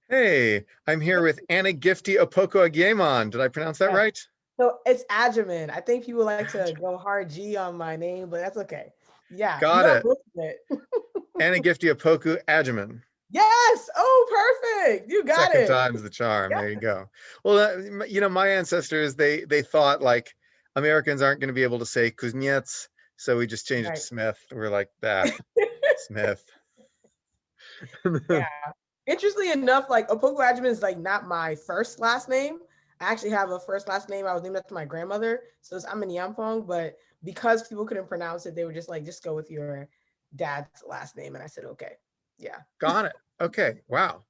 Hey, I'm here with Anna Gifty Opoku-Agyeman. Did I pronounce that Yeah. right? So it's Agyeman. I think people like to go hard G on my name, but that's okay. Yeah, you Got got it. most of it. Anna Gifty Opoku-Agyeman. Yes. Oh, perfect. You got Second it. time's the charm. Yeah. There you go. Well, my ancestors they thought like Americans aren't going to be able to say Kuznets, so we just changed it to Right. Smith. We're like, that Smith. Yeah. Interestingly enough, like Opoku-Agyeman is like not my first last name. I actually have a first last name. I was named after my grandmother. So it's Amenyampong, but because people couldn't pronounce it, they were just like, just go with your dad's last name. And I said, okay. Yeah. Got it. Okay. Wow.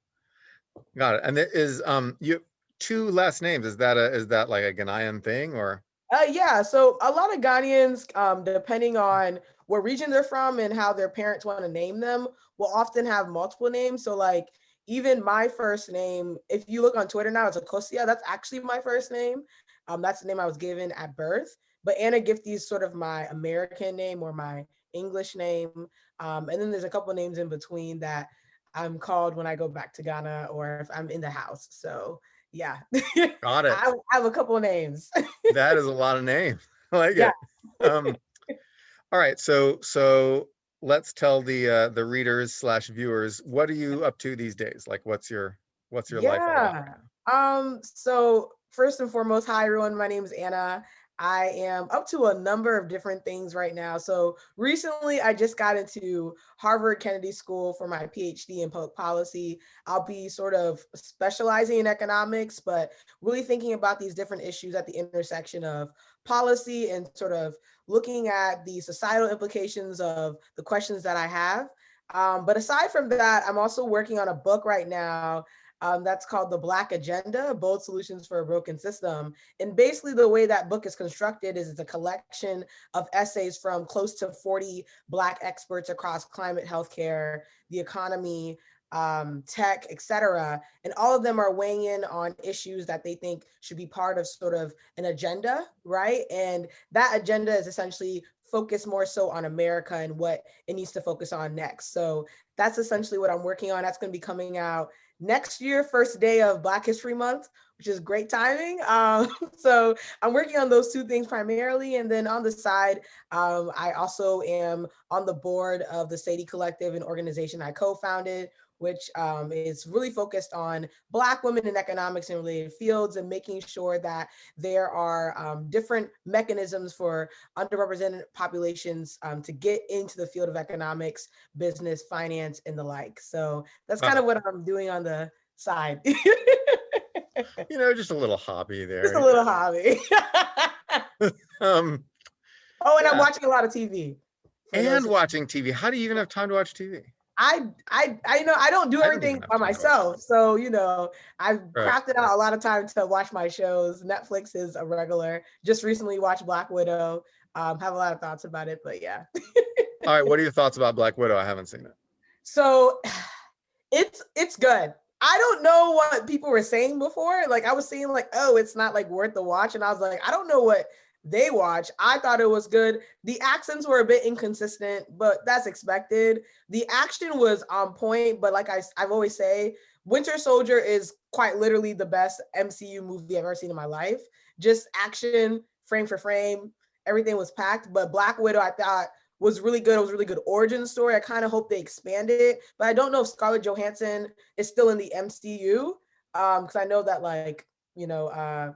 Got it. And there is you two last names. Is that like a Ghanaian thing or? Yeah, so a lot of Ghanaians, depending on what region they're from and how their parents want to name them, will often have multiple names. So, like, even my first name, if you look on Twitter now, it's Akosia. That's actually my first name. That's the name I was given at birth. But Anna Gifty is sort of my American name or my English name. And then there's a couple names in between that I'm called when I go back to Ghana or if I'm in the house. So, yeah, Got it. I have a couple of names. That is a lot of names. I like Yeah. it. Um, all right, so let's tell the readers slash viewers, what are you up to these days? Like, what's your life all about right Yeah. So first and foremost, hi everyone. My name is Anna. I am up to a number of different things right now. So recently I just got into Harvard Kennedy School for my PhD in public policy. I'll be sort of specializing in economics, but really thinking about these different issues at the intersection of policy and sort of looking at the societal implications of the questions that I have. But aside from that, I'm also working on a book right now that's called The Black Agenda, Bold Solutions for a Broken System. And basically the way that book is constructed is it's a collection of essays from close to 40 Black experts across climate, healthcare, the economy, tech, et cetera. And all of them are weighing in on issues that they think should be part of sort of an agenda, right? And that agenda is essentially focused more so on America and what it needs to focus on next. So that's essentially what I'm working on. That's going to be coming out next year, first day of Black History Month, which is great timing. So I'm working on those two things primarily. And then on the side, I also am on the board of the Sadie Collective, an organization I co-founded, which is really focused on Black women in economics and related fields and making sure that there are different mechanisms for underrepresented populations to get into the field of economics, business, finance, and the like. So that's kind now? of what I'm doing on the side. Just a little hobby Just a there. little hobby. Um, Oh, and I'm yeah, watching a lot of TV for and those. watching TV. How do you even have time to watch TV? I don't do I don't even everything have by time to watch myself. TV. So, I've Right. crafted out a lot of time to watch my shows. Netflix is a regular. Just recently watched Black Widow. Have a lot of thoughts about it, but yeah. All right, what are your thoughts about Black Widow? I haven't seen it. So it's good. I don't know what people were saying before. Like I was saying like, oh, it's not like worth the watch. And I was like, I don't know what they watch. I thought it was good. The accents were a bit inconsistent, but that's expected. The action was on point, but like I've always say, Winter Soldier is quite literally the best MCU movie I've ever seen in my life. Just action, frame for frame, everything was packed. But Black Widow, I thought was really good. It was a really good origin story. I kind of hope they expand it, but I don't know if Scarlett Johansson is still in the MCU because I know that like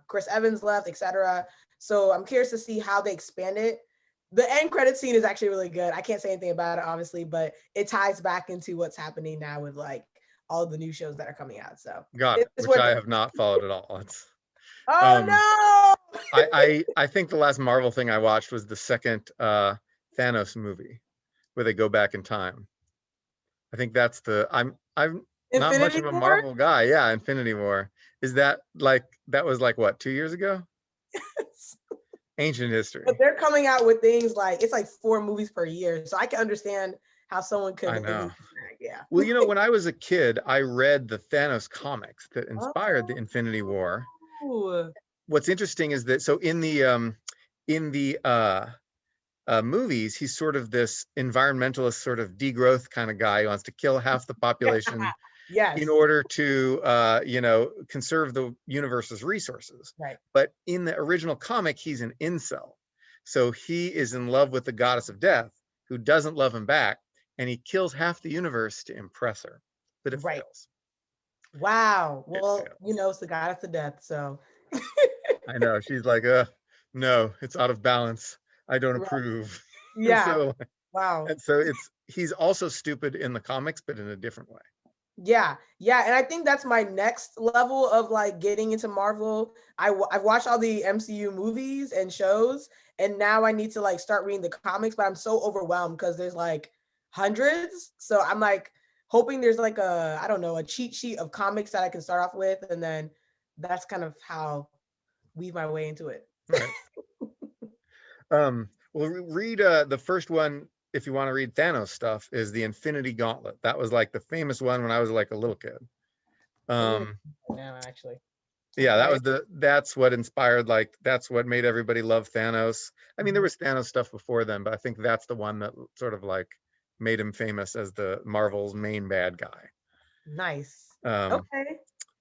Chris Evans left, etc. So I'm curious to see how they expand it. The end credit scene is actually really good. I can't say anything about it, obviously, but it ties back into what's happening now with like all the new shows that are coming out. So Got it, it's which worth I it. have not followed at all. It's um Oh no! I think the last Marvel thing I watched was the second Thanos movie where they go back in time. I think that's the I'm not much Infinity of a War. Marvel guy. Yeah, Infinity War. Is that like that was like what, 2 years ago? Ancient But history. they're coming out with things like it's like 4 movies per year, so I can understand how someone could I know. envision that. Yeah. Well, when I was a kid, I read the Thanos comics that inspired the Infinity War. Oh, What's interesting is that so in the movies, he's sort of this environmentalist, sort of degrowth kind of guy who wants to kill half the population Yes. in order to, conserve the universe's resources. Right. But in the original comic, he's an incel. So he is in love with the goddess of death, who doesn't love him back, and he kills half the universe to impress her. But it Right. fails. Wow. It Well, fails. it's the goddess of death. So I know. She's like, no, it's out of balance. I don't right. approve. And Yeah. so Wow. he's also stupid in the comics, but in a different way. Yeah, yeah, and I think that's my next level of like getting into Marvel. I've watched all the MCU movies and shows, and now I need to like start reading the comics. But I'm so overwhelmed because there's like hundreds. So I'm like hoping there's like a, I don't know, a cheat sheet of comics that I can start off with, and then that's kind of how weave my way into it. Right. Well, read the first one if you want to read Thanos stuff is the Infinity Gauntlet. That was like the famous one when I was like a little kid. Um, Now actually, yeah, okay. that's what inspired, like that's what made everybody love Thanos. I mean, there was Thanos stuff before then, but I think that's the one that sort of like made him famous as the Marvel's main bad guy. Nice. Um, Okay.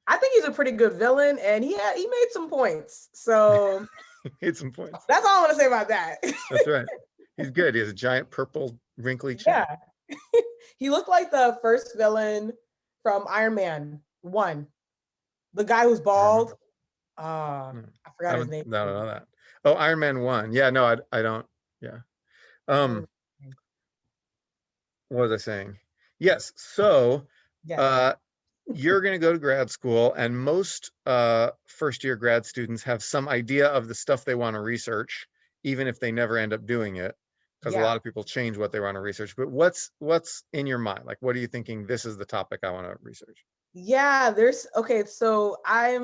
I think he's a pretty good villain, and he made some points. So hit some points. that's all I want to say about that. That's right. He's good. He has a giant purple wrinkly chin. Yeah. He looked like the first villain from Iron Man 1. The guy who's bald. I forgot his name. I don't know that. Oh, Iron Man 1. Yeah, no, I don't. Yeah. What was I saying? Yes. So, Yes. you're going to go to grad school, and most first year grad students have some idea of the stuff they want to research, even if they never end up doing it, because a Yeah. lot of people change what they want to research. But what's in your mind? Like, what are you thinking? This is the topic I want to research. Yeah, okay, so I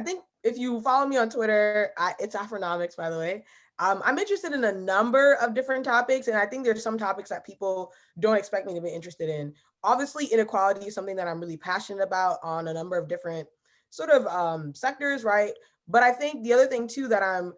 think if you follow me on Twitter, it's Afronomics, by the way. I'm interested in a number of different topics, and I think there's some topics that people don't expect me to be interested in. Obviously, inequality is something that I'm really passionate about on a number of different sort of sectors, right? But I think the other thing too that I'm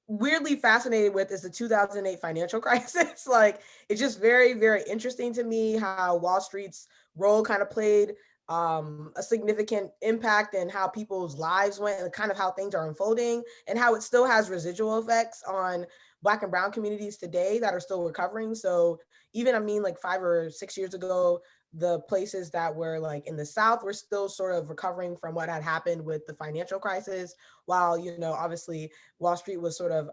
weirdly fascinated with is the 2008 financial crisis. Like, it's just very, very interesting to me how Wall Street's role kind of played a significant impact in how people's lives went and kind of how things are unfolding, and how it still has residual effects on Black and Brown communities today that are still recovering. So even, I mean, like 5 or 6 years ago, the places that were like in the South were still sort of recovering from what had happened with the financial crisis, while, obviously Wall Street was sort of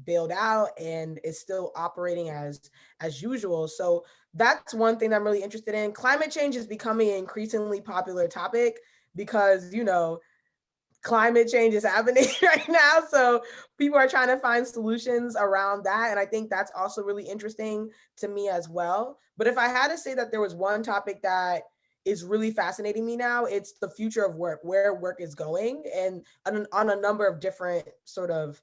bailed out and is still operating as usual. So that's one thing that I'm really interested in. Climate change is becoming an increasingly popular topic because, climate change is happening right now. So people are trying to find solutions around that. And I think that's also really interesting to me as well. But if I had to say that there was one topic that is really fascinating me now, it's the future of work, where work is going, and on a number of different sort of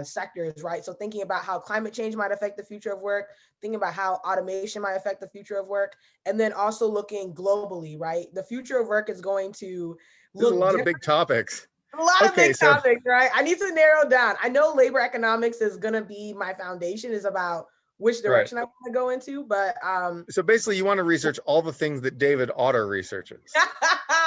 sectors, right? So thinking about how climate change might affect the future of work, thinking about how automation might affect the future of work, and then also looking globally, right? The future of work is going to There's a look lot of different. big topics. A lot of Okay, big topics, right? I need to narrow down. I know labor economics is going to be my foundation, is about which right. direction I want to go into, but So basically, you want to research all the things that David Otter researches,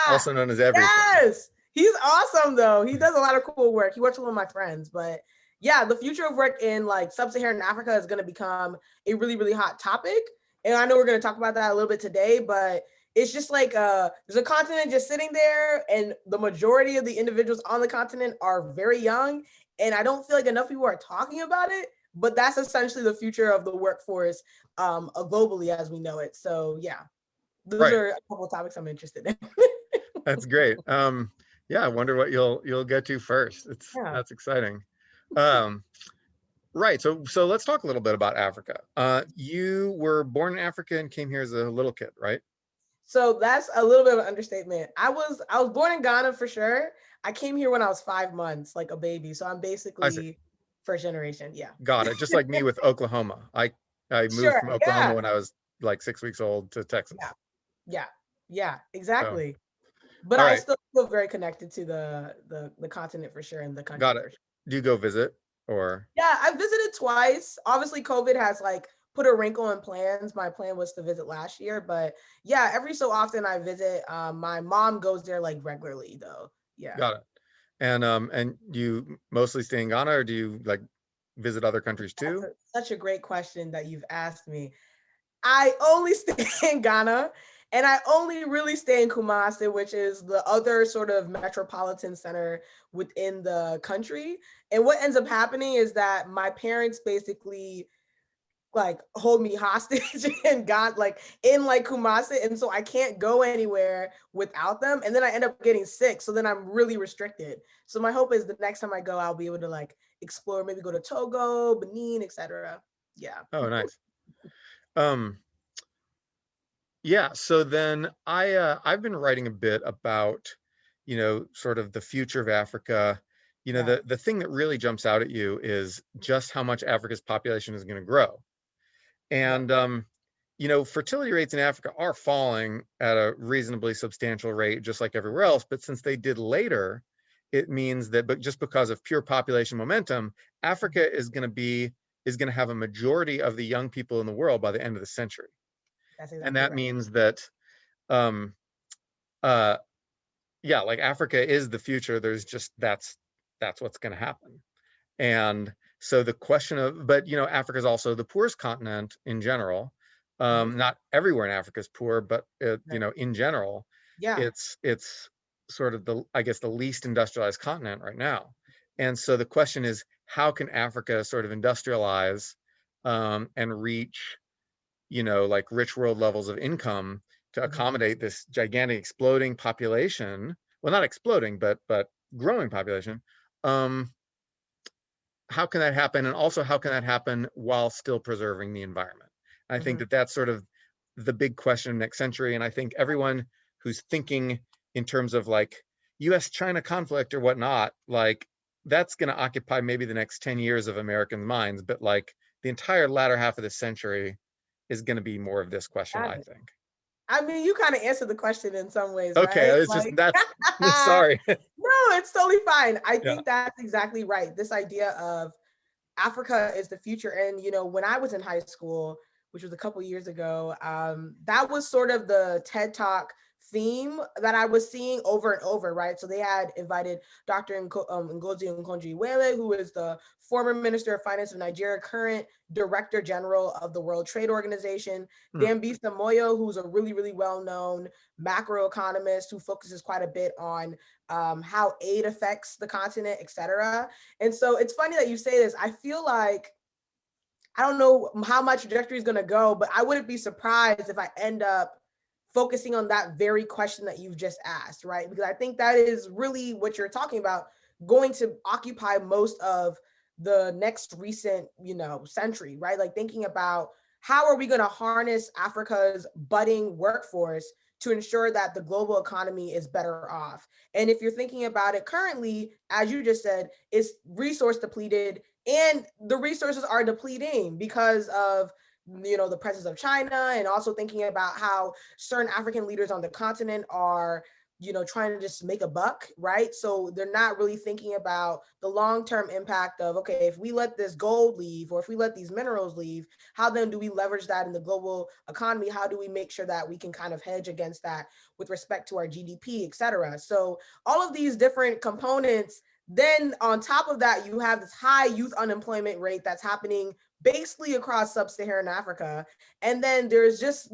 also known as everything. Yes, he's awesome though. He does a lot of cool work. He works with one of my friends, but yeah, the future of work in like sub-Saharan Africa is going to become a really, really hot topic. And I know we're going to talk about that a little bit today, but it's just like there's a continent just sitting there, and the majority of the individuals on the continent are very young, and I don't feel like enough people are talking about it. But that's essentially the future of the workforce globally as we know it. So yeah, those are a couple of topics I'm interested in. That's great. Yeah, I wonder what you'll get to first. That's exciting. Right. So let's talk a little bit about Africa. You were born in Africa and came here as a little kid, right? So that's a little bit of an understatement. I was born in Ghana for sure. I came here when I was 5 months, like a baby. So I'm basically first generation. Yeah. Got it. Just like me with Oklahoma. I moved Sure. from Oklahoma when I was like 6 weeks old to Texas. Yeah, exactly. So, but all I right. still feel very connected to the continent for sure, and the country. Got it. For sure. Do you go visit or? Yeah, I visited twice. Obviously, COVID has like put a wrinkle in plans. My plan was to visit last year, but yeah, every so often I visit. My mom goes there like regularly though. Yeah. Got it. And you mostly stay in Ghana, or do you like visit other countries too? Such a great question that you've asked me. I only stay in Ghana, and I only really stay in Kumasi, which is the other sort of metropolitan center within the country. And what ends up happening is that my parents basically like hold me hostage and got like in like Kumasi, and so I can't go anywhere without them, and then I end up getting sick, so then I'm really restricted. So my hope is the next time I go, I'll be able to like explore, maybe go to Togo, Benin, etc. Yeah. Oh, nice. Um, yeah, so then I've been writing a bit about, sort of the future of Africa. Yeah. The thing that really jumps out at you is just how much Africa's population is going to grow. Yeah. And fertility rates in Africa are falling at a reasonably substantial rate, just like everywhere else. But since they did later, it means that, but just because of pure population momentum, Africa is going to have a majority of the young people in the world by the end of the century. That's And exactly that right. means that, um, uh, yeah, like Africa is the future. There's just that's what's going to happen. And so the question of, but Africa is also the poorest continent in general. Mhm. Not everywhere in Africa is poor, but Right. in general, Yeah. it's sort of I guess the least industrialized continent right now. And so the question is, how can Africa sort of industrialize and reach like rich world levels of income to Mhm. accommodate this gigantic exploding population? Well, not exploding, but growing population. Um, how can that happen? And also, how can that happen while still preserving the environment? I think Mhm. that that's sort of the big question of next century. And I think everyone who's thinking in terms of like US-China conflict or whatnot, like that's going to occupy maybe the next 10 years of American minds. But like the entire latter half of this century is going to be more of this question, Got I it. think. I mean, you kind of answered the question in some ways, Okay, right? it's just Like, that's no, sorry. it's totally fine. I Yeah. think that's exactly right. This idea of Africa is the future. And, when I was in high school, which was a couple years ago, that was sort of the TED Talk theme that I was seeing over and over, right? So they had invited Dr. Ngozi Okonjo-Iweala, who is the former Minister of Finance of Nigeria, current Director General of the World Trade Organization, Hmm. Dambisa Moyo, who's a really, really well-known macroeconomist who focuses quite a bit on how aid affects the continent, et cetera. And so it's funny that you say this. I feel like I don't know how my trajectory is going to go, but I wouldn't be surprised if I end up focusing on that very question that you've just asked, right? Because I think that is really what you're talking about, going to occupy most of the next recent, century, right? Like thinking about how are we going to harness Africa's budding workforce to ensure that the global economy is better off. And if you're thinking about it currently, as you just said, it's resource depleted, and the resources are depleting because of the presence of China, and also thinking about how certain African leaders on the continent are trying to just make a buck, right? So they're not really thinking about the long-term impact of, okay, if we let this gold leave or if we let these minerals leave, how then do we leverage that in the global economy? How do we make sure that we can kind of hedge against that with respect to our GDP, et cetera? So all of these different components. Then on top of that, you have this high youth unemployment rate that's happening basically across sub-Saharan Africa. And then there's just,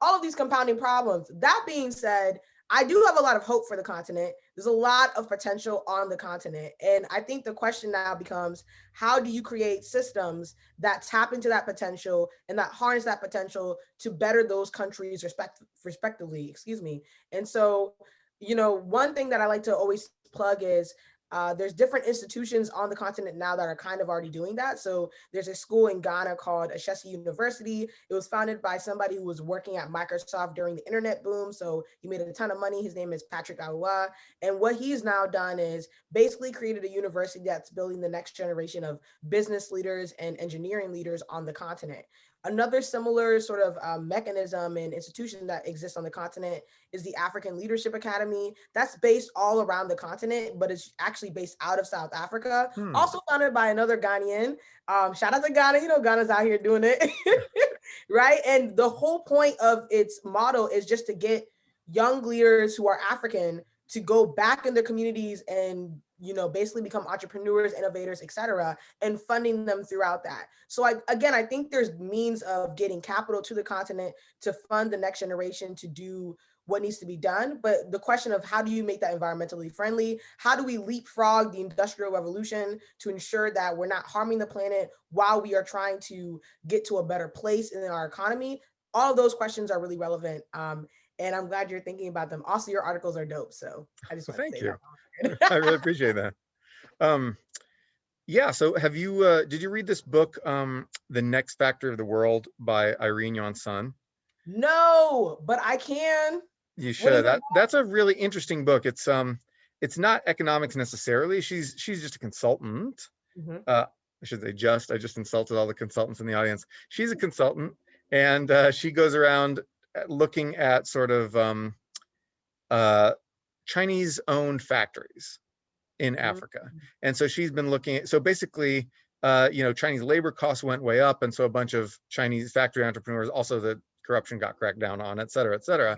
all of these compounding problems. That being said, I do have a lot of hope for the continent. There's a lot of potential on the continent. And I think the question now becomes, how do you create systems that tap into that potential and that harness that potential to better those countries respectively, excuse me. And so, one thing that I like to always plug is there's different institutions on the continent now that are kind of already doing that. So there's a school in Ghana called Ashesi University. It was founded by somebody who was working at Microsoft during the internet boom. So he made a ton of money. His name is Patrick Awa. And what he's now done is basically created a university that's building the next generation of business leaders and engineering leaders on the continent. Another similar sort of mechanism and institution that exists on the continent is the African Leadership Academy. That's based all around the continent, but it's actually based out of South Africa. Hmm. Also founded by another Ghanaian. Shout out to Ghana. You know, Ghana's out here doing it, right? And the whole point of its model is just to get young leaders who are African to go back in their communities and, you know, basically become entrepreneurs, innovators, et cetera, and funding them throughout that. So I think there's means of getting capital to the continent to fund the next generation to do what needs to be done. But the question of how do you make that environmentally friendly? How do we leapfrog the industrial revolution to ensure that we're not harming the planet while we are trying to get to a better place in our economy? All of those questions are really relevant. And I'm glad you're thinking about them. Also, your articles are dope. So I just Well, want to thank say you. that. I really appreciate that. Um, yeah. So have you, did you read this book, The Next Factor of the World by Irene Yonson? No, but I can. You What is should. it? That's a really interesting book. It's not economics necessarily. She's just a consultant. Mhm. I should say just. I just insulted all the consultants in the audience. She's a consultant, and she goes around looking at sort of uh, Chinese-owned factories in Mhm. Africa. And so she's been looking at, so basically, Chinese labor costs went way up. And so a bunch of Chinese factory entrepreneurs, also the corruption got cracked down on, et cetera, et cetera.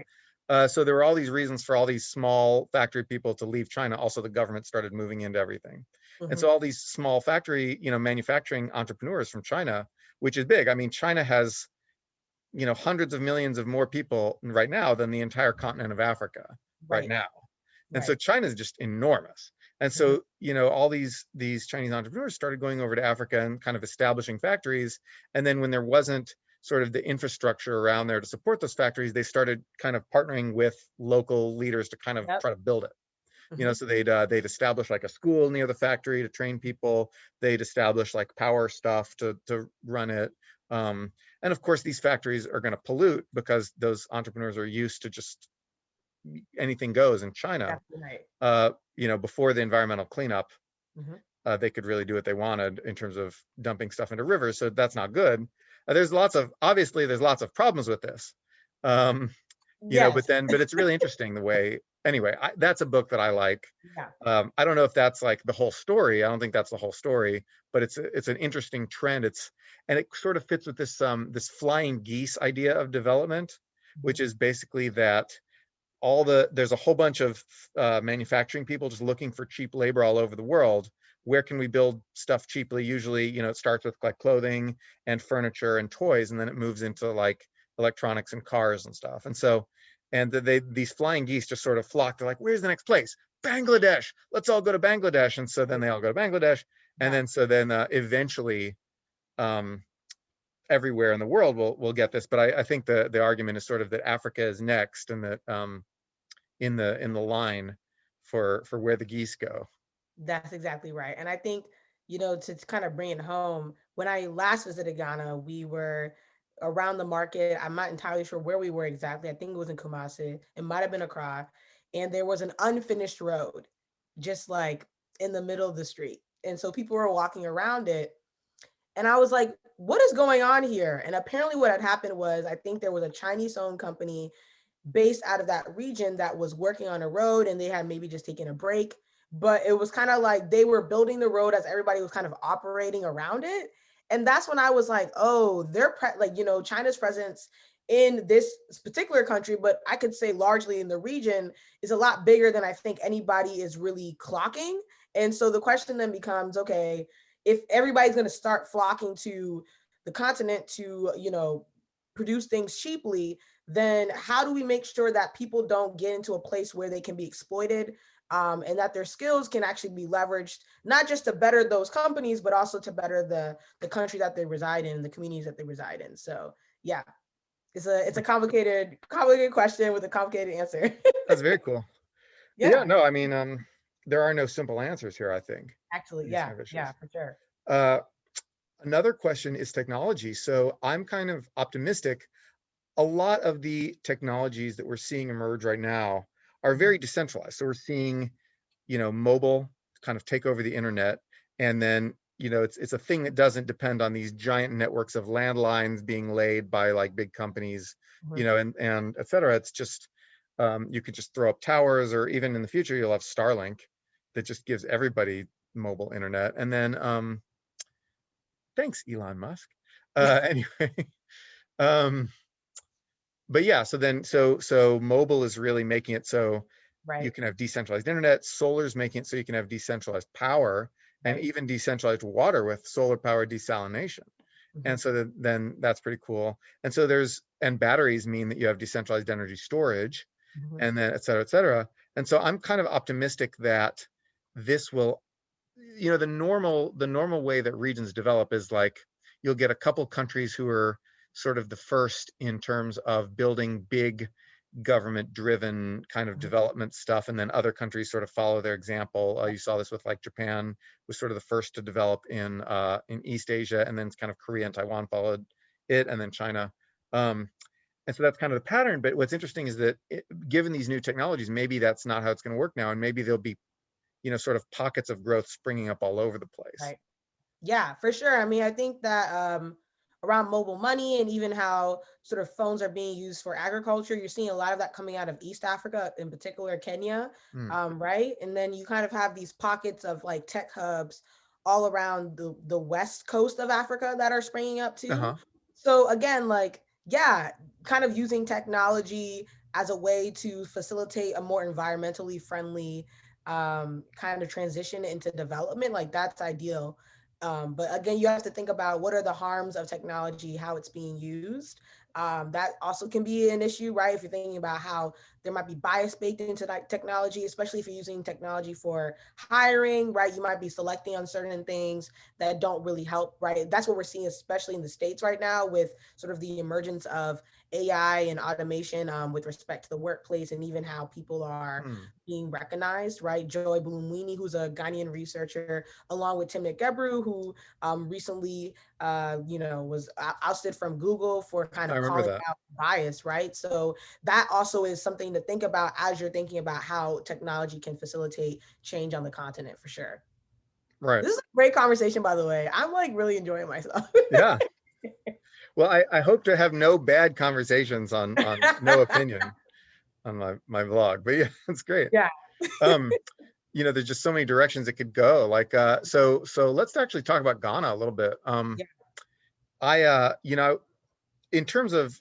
So there were all these reasons for all these small factory people to leave China. Also, the government started moving into everything. And so Mhm. all these small factory, manufacturing entrepreneurs from China, which is big. I mean, China has, hundreds of millions of more people right now than the entire continent of Africa right Right. now. And so Right. China is just enormous. And Mhm. so, all these Chinese entrepreneurs started going over to Africa and kind of establishing factories. And then when there wasn't sort of the infrastructure around there to support those factories, they started kind of partnering with local leaders to kind of Yep. try to build it. Mhm. So they'd establish like a school near the factory to train people. They'd establish like power stuff to run it. And of course, these factories are going to pollute because those entrepreneurs are used to just anything goes in China. Exactly right. Before the environmental cleanup, Mhm. they could really do what they wanted in terms of dumping stuff into rivers. So that's not good. Obviously there's lots of problems with this. Um, Yes. but it's really interesting the way, anyway, that's a book that I like. Yeah. I don't know if that's like the whole story. I don't think that's the whole story, but it's an interesting trend. And it sort of fits with this flying geese idea of development, Mhm. which is basically that there's a whole bunch of manufacturing people just looking for cheap labor all over the world. Where can we build stuff cheaply? Usually, it starts with like clothing and furniture and toys, and then it moves into like electronics and cars and stuff. And so, these flying geese just sort of flock. They're like, where's the next place? Bangladesh. Let's all go to Bangladesh. And so then they all go to Bangladesh, and Yeah. then eventually, um, everywhere in the world will get this. But I think the argument is sort of that Africa is next, and that in the line for where the geese go. That's exactly right. And I think, to kind of bring it home, when I last visited Ghana, we were around the market. I'm not entirely sure where we were exactly. I think it was in Kumasi. It might have been Accra. And there was an unfinished road, just like in the middle of the street. And so people were walking around it. And I was like, what is going on here? And apparently, what had happened was, I think there was a Chinese owned company based out of that region that was working on a road, and they had maybe just taken a break. But it was kind of like they were building the road as everybody was kind of operating around it. And that's when I was like, oh, China's presence in this particular country, but I could say largely in the region, is a lot bigger than I think anybody is really clocking. And so the question then becomes, okay, if everybody's going to start flocking to the continent to, produce things cheaply, then how do we make sure that people don't get into a place where they can be exploited, and that their skills can actually be leveraged, not just to better those companies, but also to better the country that they reside in, the communities that they reside in. So yeah, it's a complicated question with a complicated answer. That's very cool. Yeah, Yeah, no, I mean, there are no simple answers here, I think, actually, to these yeah, kind of issues. yeah, for sure. Uh, Another question is technology. So I'm kind of optimistic. A lot of the technologies that we're seeing emerge right now are Mhm. very decentralized. So we're seeing, mobile kind of take over the internet, and then it's a thing that doesn't depend on these giant networks of landlines being laid by like big companies, and et cetera. It's just, you could just throw up towers, or even in the future, you'll have Starlink that just gives everybody mobile internet. And then, thanks, Elon Musk. Anyway, but yeah, so mobile is really making it so you Right. can have decentralized internet. Solar's making it so you can have decentralized power, and Right. even decentralized water with solar power desalination. And so then that's pretty cool. And so and batteries mean that you have decentralized energy storage, and then et cetera, et cetera. And so I'm kind of optimistic that this will, the normal way that regions develop is like, you'll get a couple countries who are sort of the first in terms of building big government driven kind of development stuff, and then other countries sort of follow their example. You saw this with like Japan was sort of the first to develop in East Asia, and then kind of Korea and Taiwan followed it, and then China. And so that's kind of the pattern. But what's interesting is that given these new technologies, maybe that's not how it's going to work now, and maybe there'll be sort of pockets of growth springing up all over the place. Right. Yeah, for sure. I mean, I think that around mobile money and even how sort of phones are being used for agriculture, you're seeing a lot of that coming out of East Africa, in particular Kenya, Mm. right? And then you kind of have these pockets of like tech hubs all around the west coast of Africa that are springing up too. Uh-huh. So again, like, yeah, kind of using technology as a way to facilitate a more environmentally friendly kind of transition into development, like that's ideal. But again, you have to think about what are the harms of technology, how it's being used. That also can be an issue, right? If you're thinking about how there might be bias baked into that technology, especially if you're using technology for hiring, right? You might be selecting on certain things that don't really help, right? That's what we're seeing, especially in the States right now, with sort of the emergence of AI and automation with respect to the workplace, and even how people are Mm. being recognized, right? Joy Bulumwini, who's a Ghanaian researcher, along with Timnit Gebru, who recently, was ousted from Google for kind I of remember calling that. out bias, right? So that also is something to think about as you're thinking about how technology can facilitate change on the continent, for sure. Right. This is a great conversation, by the way. I'm like really enjoying myself. Yeah. Well, I hope to have no bad conversations on No Opinion on my vlog, but yeah, it's great. Yeah. Um, there's just so many directions it could go. Like, so let's actually talk about Ghana a little bit. Yeah. In terms of,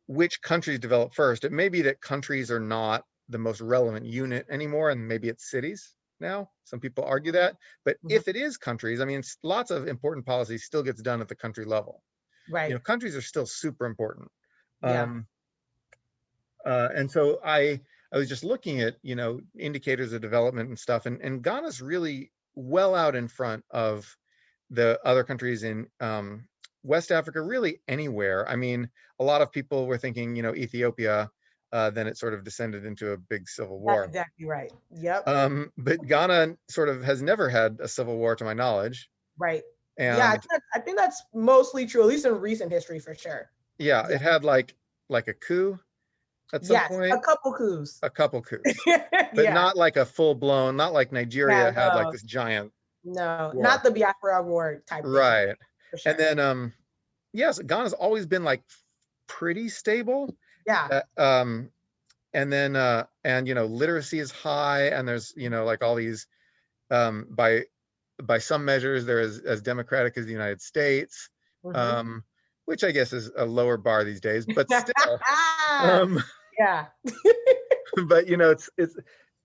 which countries develop first, it may be that countries are not the most relevant unit anymore, and maybe it's cities now. Some people argue that, but Mhm. if it is countries, I mean, lots of important policy still gets done at the country level. Right. Countries are still super important. Yeah. Um, and so I was just looking at, indicators of development and stuff, and Ghana's really well out in front of the other countries in West Africa, really anywhere. I mean, a lot of people were thinking, Ethiopia, then it sort of descended into a big civil That's war. exactly right. Yep. But Ghana sort of has never had a civil war to my knowledge. Right. Yeah, And I think that's mostly true, at least in recent history, for sure. yeah, Yeah. it had like a coup at some Yes, a point, couple coups. a couple coups, but Yeah. not like a full blown, not like Yeah, Nigeria had like no, this giant no, not war. the Biafra War type thing, Right. for And sure. then, yes, Ghana's always been like pretty stable. Yeah. Uh, um, and then, and literacy is high, and there's, like all these, by some measures, they're as democratic as the United States, Mhm. um, which I guess is a lower bar these days, but still. Um, Yeah. but it's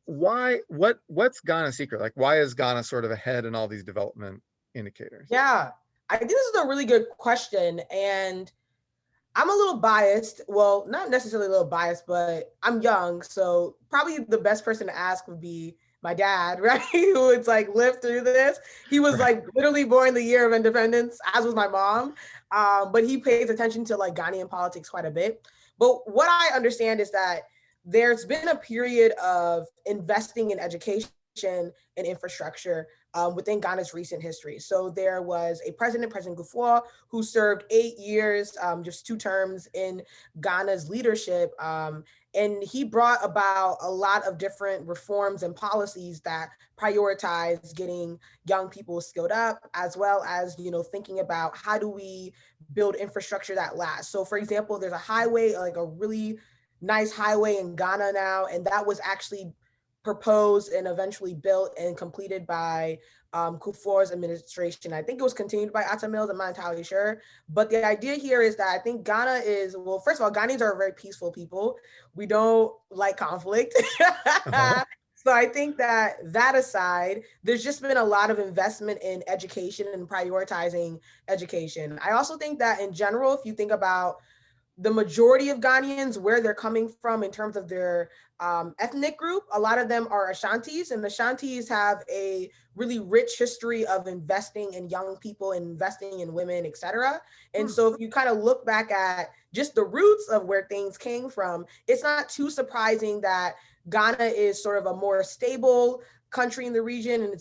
what's Ghana's secret? Like, why is Ghana sort of ahead in all these development indicators? Yeah. I think this is a really good question, and I'm a little biased. Well, not necessarily a little biased, but I'm young. So probably the best person to ask would be my dad, right? Who would like lived through this. He was Right. like literally born the year of independence, as was my mom. But he pays attention to like Ghanaian politics quite a bit. But what I understand is that there's been a period of investing in education and infrastructure within Ghana's recent history. So there was a president, President Kufuor, who served 8 years, just 2 terms in Ghana's leadership. And he brought about a lot of different reforms and policies that prioritize getting young people skilled up, as well as, thinking about how do we build infrastructure that lasts. So for example, there's a highway, like a really nice highway in Ghana now, and that was actually proposed and eventually built and completed by Kufuor's administration. I think it was continued by Atta Mills, I'm not entirely sure. But the idea here is that I think Ghana is, well, first of all, Ghanaians are very peaceful people. We don't like conflict. So I think that aside, there's just been a lot of investment in education and prioritizing education. I also think that in general, if you think about the majority of Ghanaians, where they're coming from in terms of their ethnic group, a lot of them are Ashantis, and the Ashantis have a really rich history of investing in young people, investing in women, etc. And so if you kind of look back at just the roots of where things came from, it's not too surprising that Ghana is sort of a more stable country in the region, and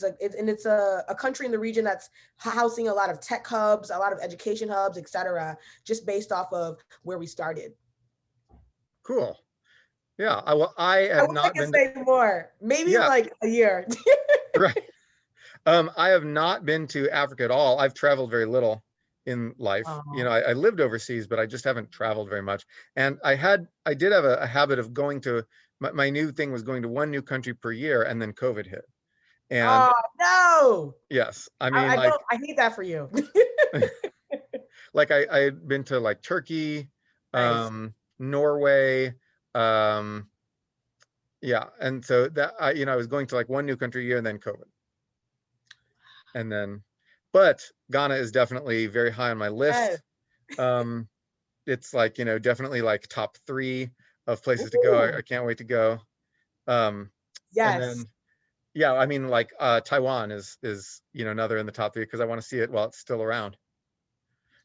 it's a country in the region that's housing a lot of tech hubs, a lot of education hubs, etc., just based off of where we started. Cool. Yeah, I have not been say more, maybe like a year. Right. I have not been to Africa at all. I've traveled very little in life. I lived overseas, but I just haven't traveled very much. And I did have a habit of going to, my new thing was going to one new country per year, and then COVID hit. And no. Yes, I mean, I hate that for you. Like I had been to like Turkey, nice. Norway, yeah, and so that I was going to like one new country a year, and then COVID. And then, but Ghana is definitely very high on my list. Yes. It's like, definitely like top 3 of places to go. I can't wait to go. Yes. And then, yeah, I mean, like Taiwan is another in the top 3 because I want to see it while it's still around.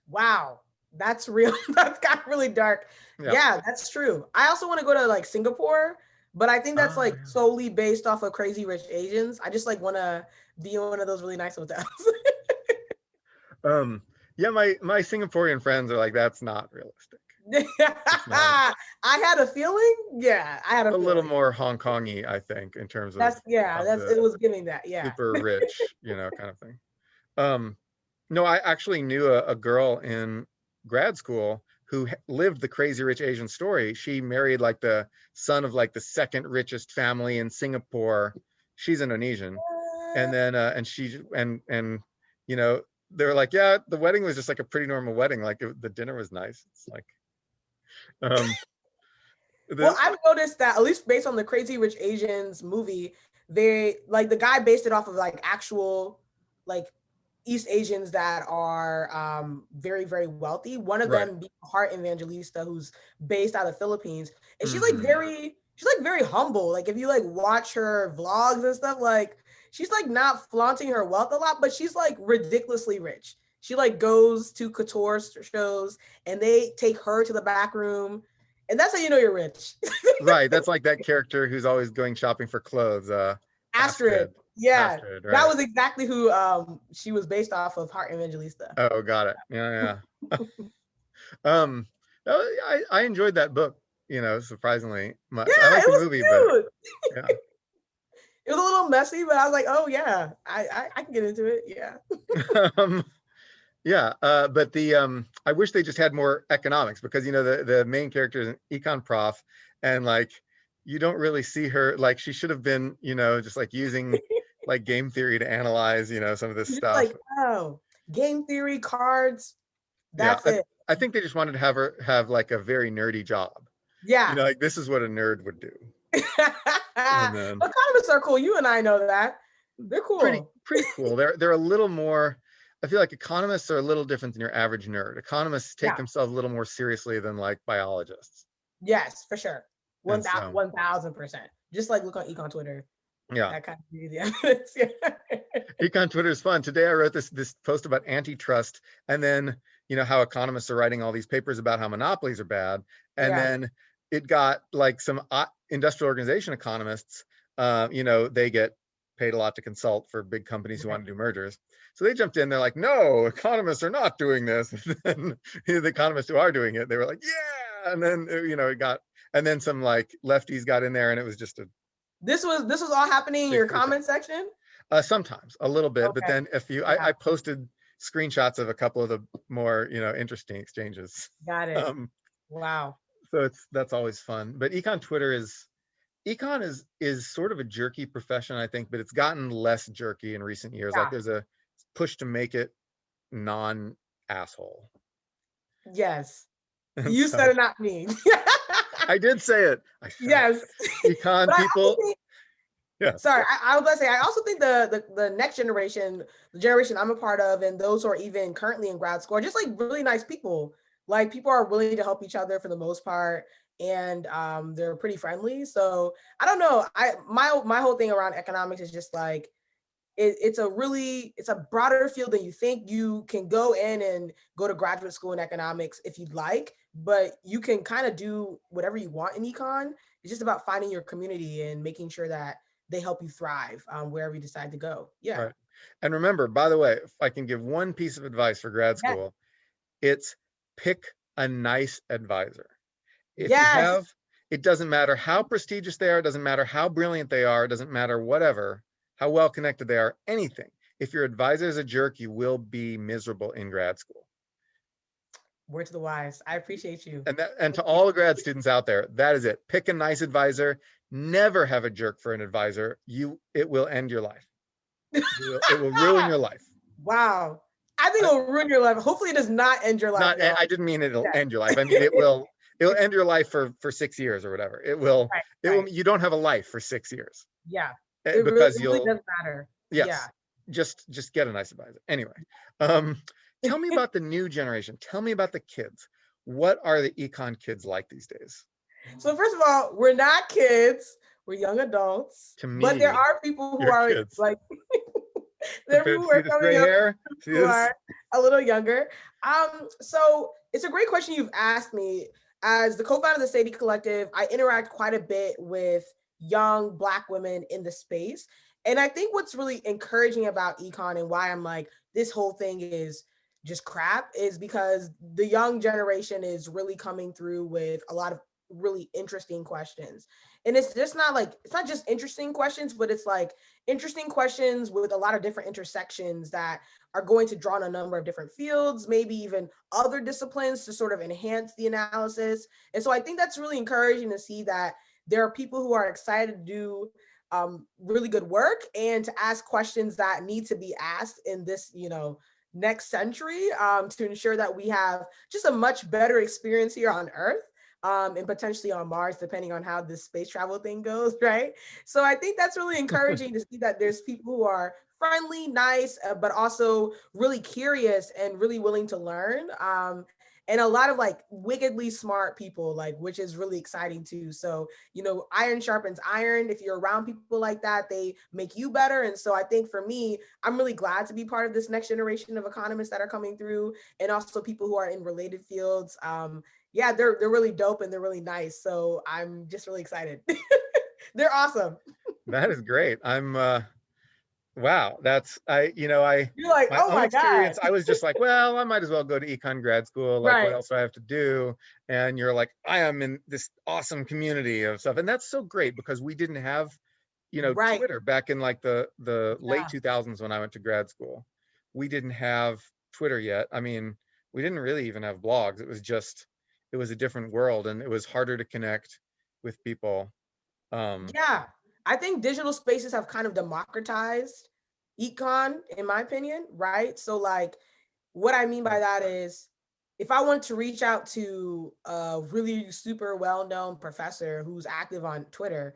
Wow, that's real. That's got really dark. Yeah, that's true. I also want to go to like Singapore, but I think that's like solely based off of Crazy Rich Asians. I just like want to be in one of those really nice hotels. Yeah, my Singaporean friends are like, that's not realistic. I had a feeling. Yeah, I had a little more Hong Kong-y, I think, in terms of it was giving that, super rich, kind of thing. No, I actually knew a girl in grad school who lived the Crazy Rich Asian story. She married like the son of like the second richest family in Singapore. She's Indonesian. And then they were like, yeah, the wedding was just like a pretty normal wedding. Like the dinner was nice. It's like, well, I've noticed that, at least based on the Crazy Rich Asians movie, they like the guy based it off of like actual like East Asians that are very, very wealthy. One of them being Heart Evangelista, who's based out of the Philippines. And she's like very humble. Like if you like watch her vlogs and stuff, like she's like not flaunting her wealth a lot, but she's like ridiculously rich. She like goes to couture shows and they take her to the back room. And that's how you know you're rich. Right. That's like that character who's always going shopping for cles. Astrid. Yeah. Astrid, that was exactly who she was based off of, Heart Evangelista. Oh, got it. Yeah. I enjoyed that book, surprisingly much. Yeah, I like the movie, cute. But yeah. It was a little messy, but I was like, oh yeah, I can get into it. Yeah. Yeah, but I wish they just had more economics, because the main character is an econ prof, and like you don't really see her, like she should have been just like using like game theory to analyze some of this stuff. Like, oh, game theory, cards, that's it. I think they just wanted to have her have like a very nerdy job. Yeah, like this is what a nerd would do. Economists are cool. You and I know that. They're cool. Pretty cool. They're a little more. I feel like economists are a little different than your average nerd. Economists take themselves a little more seriously than like biologists. Yes, for sure. 1,000%. Just like look on Econ Twitter. Yeah. That kind of evidence. Econ Twitter is fun. Today I wrote this post about antitrust, and then how economists are writing all these papers about how monopolies are bad, and then it got like some industrial organization economists. They get paid a lot to consult for big companies who Right. want to do mergers. So they jumped in. They're like, no, economists are not doing this. And then the economists who are doing it, they were like, yeah. And then, it got, and then some like lefties got in there, and it was just a This was all happening in big your freak out. comment section? Sometimes a little bit, but Okay. then if you, Yeah, I posted screenshots of a couple of the more, interesting exchanges. got it. Um, Wow. so that's always fun. But econ is sort of a jerky profession, I think, but it's gotten less jerky in recent years. Like Yeah. there's a push to make it non-asshole. Yes. And You said so it, not me. I did say it. I said Yes. it. Econ But I also people, think, yeah. sorry, I was about to say, I also think the next generation, the generation I'm a part of, and those who are even currently in grad school, are just like really nice people. Like people are willing to help each other for the most part, and they're pretty friendly. So I don't know. My whole thing around economics is just like it's a broader field than you think. You can go in and go to graduate school in economics if you'd like, but you can kind of do whatever you want in econ. It's just about finding your community and making sure that they help you thrive wherever you decide to go. Yeah. Right. And remember, by the way, if I can give one piece of advice for grad Yes. school, it's pick a nice advisor. If you Yes. have, it doesn't matter how prestigious they are, it doesn't matter how brilliant they are, it doesn't matter whatever, how well connected they are, anything. If your advisor is a jerk, you will be miserable in grad school. Word to the wise. I appreciate you. And to all the grad students out there, that is it. Pick a nice advisor. Never have a jerk for an advisor. It will end your life. It will ruin your life. Wow. I think it'll ruin your life. Hopefully it does not end your life, Not, y'all. I didn't mean it'll Yeah. end your life. I mean it'll end your life for 6 years or whatever. It will. Right. You don't have a life for 6 years Yeah. It because really you'll. does matter. Yeah. Yes, just get a nice advisor. Anyway, um, tell me about the new generation. Tell me about the kids. What are the econ kids like these days? So first of all, we're not kids, we're young adults, To but there me, are people who you're are kids. like there are people who See are this coming gray up hair? See who this? are a little younger. So it's a great question you've asked me. As the co-founder of the Sadie Collective, I interact quite a bit with young Black women in the space. And I think what's really encouraging about econ and why I'm like, this whole thing is just crap is because the young generation is really coming through with a lot of really interesting questions. And it's just not like, it's not just interesting questions, but it's like interesting questions with a lot of different intersections that are going to draw on a number of different fields, maybe even other disciplines to sort of enhance the analysis. And so I think that's really encouraging to see that there are people who are excited to do really good work and to ask questions that need to be asked in this, next century to ensure that we have just a much better experience here on Earth. And potentially on Mars, depending on how this space travel thing goes, right? So I think that's really encouraging to see that there's people who are friendly, nice, but also really curious and really willing to learn. And a lot of like wickedly smart people, like, which is really exciting too. So, iron sharpens iron. If you're around people like that, they make you better. And so I think for me, I'm really glad to be part of this next generation of economists that are coming through, and also people who are in related fields. Yeah, they're really dope and they're really nice. So I'm just really excited. They're awesome. That is great. Wow, I You're like, my oh own my God. experience, I was just like, well, I might as well go to econ grad school. Like, what Right. else do I have to do? And you're like, I am in this awesome community of stuff. And that's so great because we didn't have, Right. Twitter back in like the late Yeah. 2000s when I went to grad school. We didn't have Twitter yet. I mean, we didn't really even have blogs. It was a different world, and it was harder to connect with people. Yeah. I think digital spaces have kind of democratized econ, in my opinion, right? So like what I mean by that is if I want to reach out to a really super well-known professor who's active on Twitter,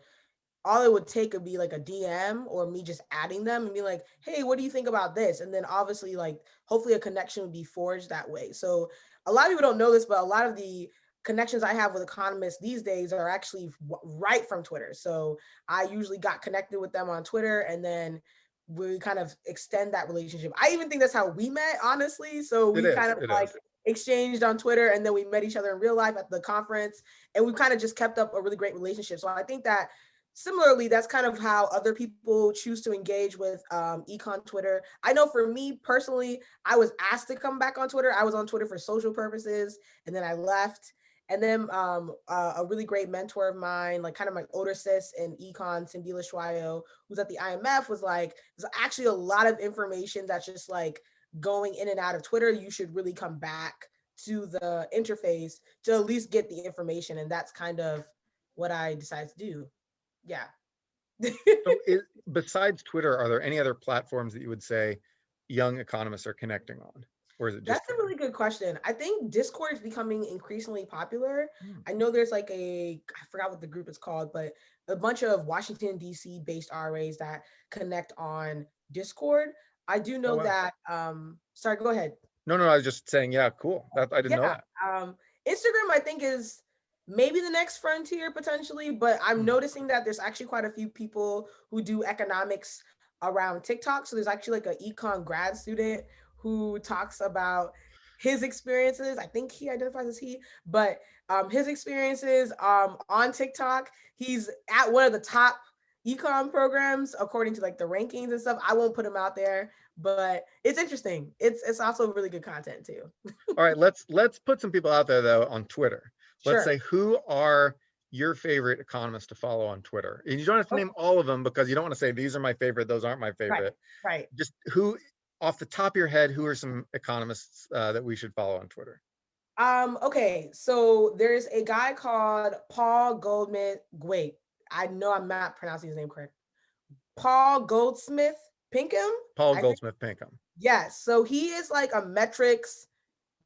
all it would take would be like a DM or me just adding them and be like, hey, what do you think about this? And then obviously, like, hopefully a connection would be forged that way. So a lot of people don't know this, but a lot of the connections I have with economists these days are actually right from Twitter. So I usually got connected with them on Twitter and then we kind of extend that relationship. I even think that's how we met, honestly. So It we kind is, of it like is. exchanged on Twitter and then we met each other in real life at the conference and we kind of just kept up a really great relationship. So I think that similarly, that's kind of how other people choose to engage with econ Twitter. I know for me personally, I was asked to come back on Twitter. I was on Twitter for social purposes, and then I left. And then a really great mentor of mine, like kind of my older sis in econ, Cindy Lashwayo, who's at the IMF, was like, there's actually a lot of information that's just like going in and out of Twitter. You should really come back to the interface to at least get the information. And that's kind of what I decided to do. Yeah. So besides Twitter, are there any other platforms that you would say young economists are connecting on? Or is it just That's a Twitter? really good question. I think Discord is becoming increasingly popular. Hmm. I know there's like I forgot what the group is called, but a bunch of Washington, D.C. based RAs that connect on Discord. I do Oh, know wow. that, sorry, go ahead. No, no, I was just saying, yeah, cool. I didn't know Yeah. that. Instagram, I think, is maybe the next frontier potentially, but I'm Hmm. noticing that there's actually quite a few people who do economics around TikTok. So there's actually like an econ grad student who talks about his experiences. I think he identifies as he, but his experiences on TikTok. He's at one of the top econ programs according to like the rankings and stuff. I won't put him out there, but it's interesting. It's also really good content too. All right, let's put some people out there though on Twitter. Let's Sure. say, who are your favorite economists to follow on Twitter? And you don't have to name Okay. all of them, because you don't want to say these are my favorite, those aren't my Right. favorite. Right. Just who, off the top of your head, who are some economists that we should follow on Twitter? Okay, so there's a guy called Paul Goldsmith. Wait, I know I'm not pronouncing his name correct. Paul Goldsmith Pinkham. Paul I think Goldsmith Pinkham. yes. So he is like a metrics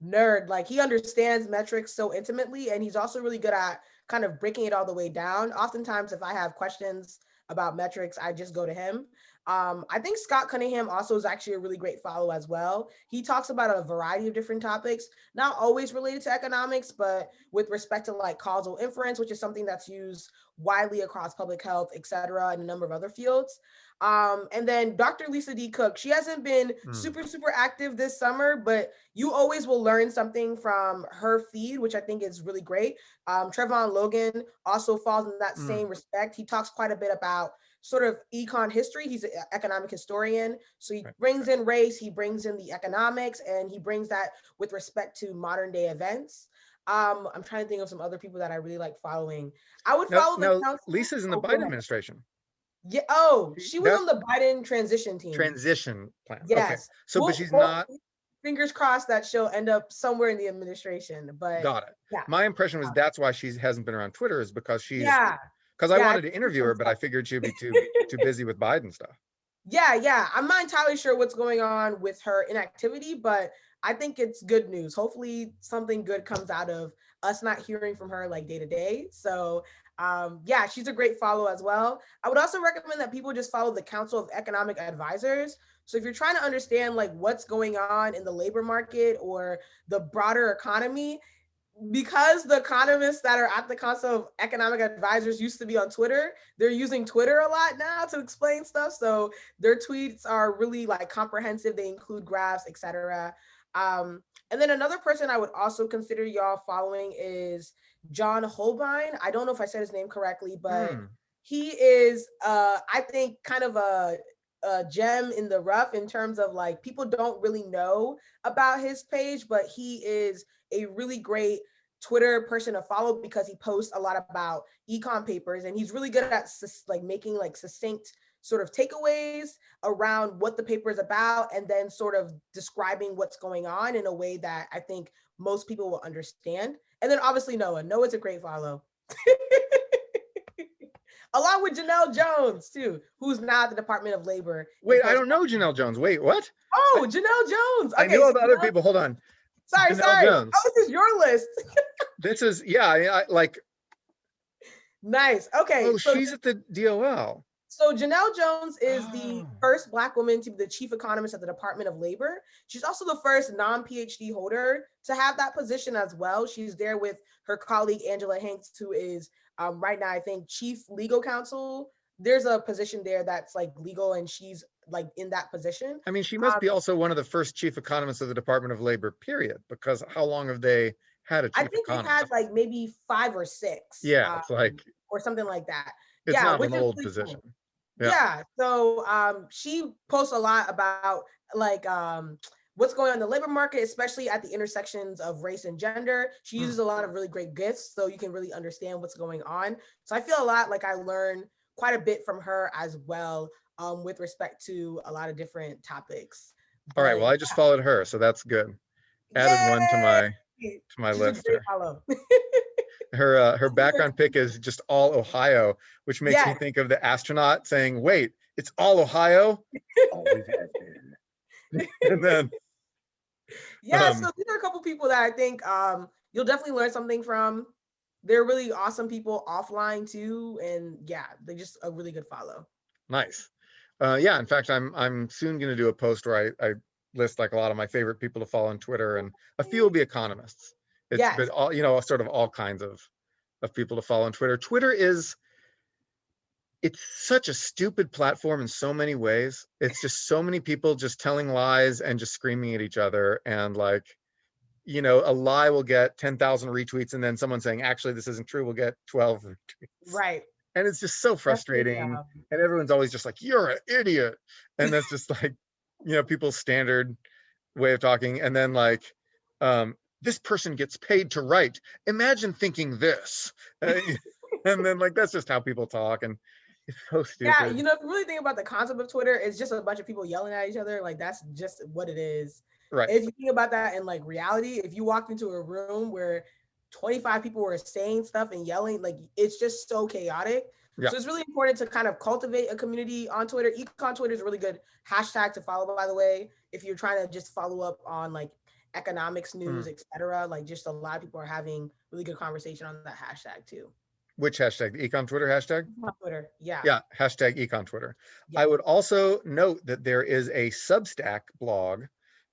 nerd. Like he understands metrics so intimately, and he's also really good at kind of breaking it all the way down. Oftentimes, if I have questions about metrics, I just go to him. I think Scott Cunningham also is actually a really great follow as well. He talks about a variety of different topics, not always related to economics, but with respect to like causal inference, which is something that's used widely across public health, et cetera, and a number of other fields. And then Dr. Lisa D. Cook, she hasn't been Mm, super active this summer, but you always will learn something from her feed, which I think is really great. Trevon Logan also falls in that mm, same respect. He talks quite a bit about sort of econ history. He's an economic historian. So he right, brings right. in race, he brings in the economics, and he brings that with respect to modern day events. I'm trying to think of some other people that I really like following. I would Now, follow the now council. Lisa's in the Oh, go Biden ahead. administration. Yeah. Oh, She, she was that on the Biden transition team. transition plan. Okay, Yes. so but she's Well, not. fingers crossed that she'll end up somewhere in the administration. But Got it. yeah, My impression was that's why she hasn't been around Twitter, is yeah, because I yeah. I wanted to think interview so her, but I figured she'd be too busy with Biden stuff. Yeah, yeah. I'm not entirely sure what's going on with her inactivity, but I think it's good news. Hopefully, something good comes out of us not hearing from her like day to day. So, yeah, she's a great follow as well. I would also recommend that people just follow the Council of Economic Advisors. So, if you're trying to understand like what's going on in the labor market or the broader economy, because the economists that are at the Council of Economic Advisors used to be on Twitter, they're using Twitter a lot now to explain stuff. So their tweets are really like comprehensive. They include graphs, etc. And then another person I would also consider y'all following is John Holbein. I don't know if I said his name correctly, but Hmm. he is, I think, kind of a gem in the rough in terms of like people don't really know about his page, but he is a really great Twitter person to follow because he posts a lot about econ papers and he's really good at like making like succinct sort of takeaways around what the paper is about and then sort of describing what's going on in a way that I think most people will understand. And then obviously Noah. Noah's a great follow. Along with Janelle Jones too, who's now at the Department of Labor and Wait, I post. don't know Janelle Jones. Wait, what? I, Oh, Janelle Jones. I knew Okay, all so the other people. Hold on. sorry, Janelle sorry. Jones. Oh, this is your list. This is, yeah, like, Nice. Okay, oh, she's at the DOL. so Janelle Jones is the Oh. first Black woman to be the chief economist at the Department of Labor. She's also the first non-PhD holder to have that position as well. She's there with her colleague Angela Hanks, who is right now, I think, chief legal counsel. There's a position there that's like legal, and she's like in that position. I mean, she must Um, be also one of the first chief economists of the Department of Labor, period, because how long have they had a I chief think they've had economist? like maybe 5 or 6, Yeah, it's like, or something like that. It's Yeah, not which an is old really position. cool. Yeah. Yeah. So she posts a lot about like what's going on in the labor market, especially at the intersections of race and gender. She Hmm. uses a lot of really great gifts so you can really understand what's going on. So I feel a lot like I learn quite a bit from her as well, with respect to a lot of different topics. All right. Well, But I just followed her, so that's good. Added one to yay, my she's a list great there. follow. Her background pick is just all Ohio, which makes me Yes. think of the astronaut saying, "Wait, it's all Ohio? Always has been." And then, Yeah, um, so these are a couple people that I think you'll definitely learn something from. They're really awesome people offline too, and yeah, they're just a really good follow. nice. Yeah, in fact, I'm soon going to do a post where I list like a lot of my favorite people to follow on Twitter, and a few will be economists. It's Yes, but all sort of all kinds of people to follow on Twitter. Twitter is it's such a stupid platform in so many ways. It's just so many people just telling lies and just screaming at each other, and like a lie will get 10,000 retweets, and then someone saying actually this isn't true will get 12 retweets. right. And it's just so Definitely. frustrating, and everyone's always just like, you're an idiot. And that's just like people's standard way of talking. And then like, this person gets paid to write, imagine thinking this. And then like that's just how people talk, and it's so Yeah, stupid. if you really think about the concept of Twitter, it's just a bunch of people yelling at each other. Like that's just what it is. Right. If you think about that in like reality, if you walked into a room where 25 people were saying stuff and yelling, like it's just so chaotic. Yeah. So it's really important to kind of cultivate a community on Twitter. Econ Twitter is a really good hashtag to follow, by the way, if you're trying to just follow up on like economics news, Mm. etc. Like just a lot of people are having really good conversation on that hashtag too. Which hashtag? The econ Twitter hashtag? On Twitter, yeah, Yeah, hashtag econ Twitter. yeah. I would also note that there is a Substack blog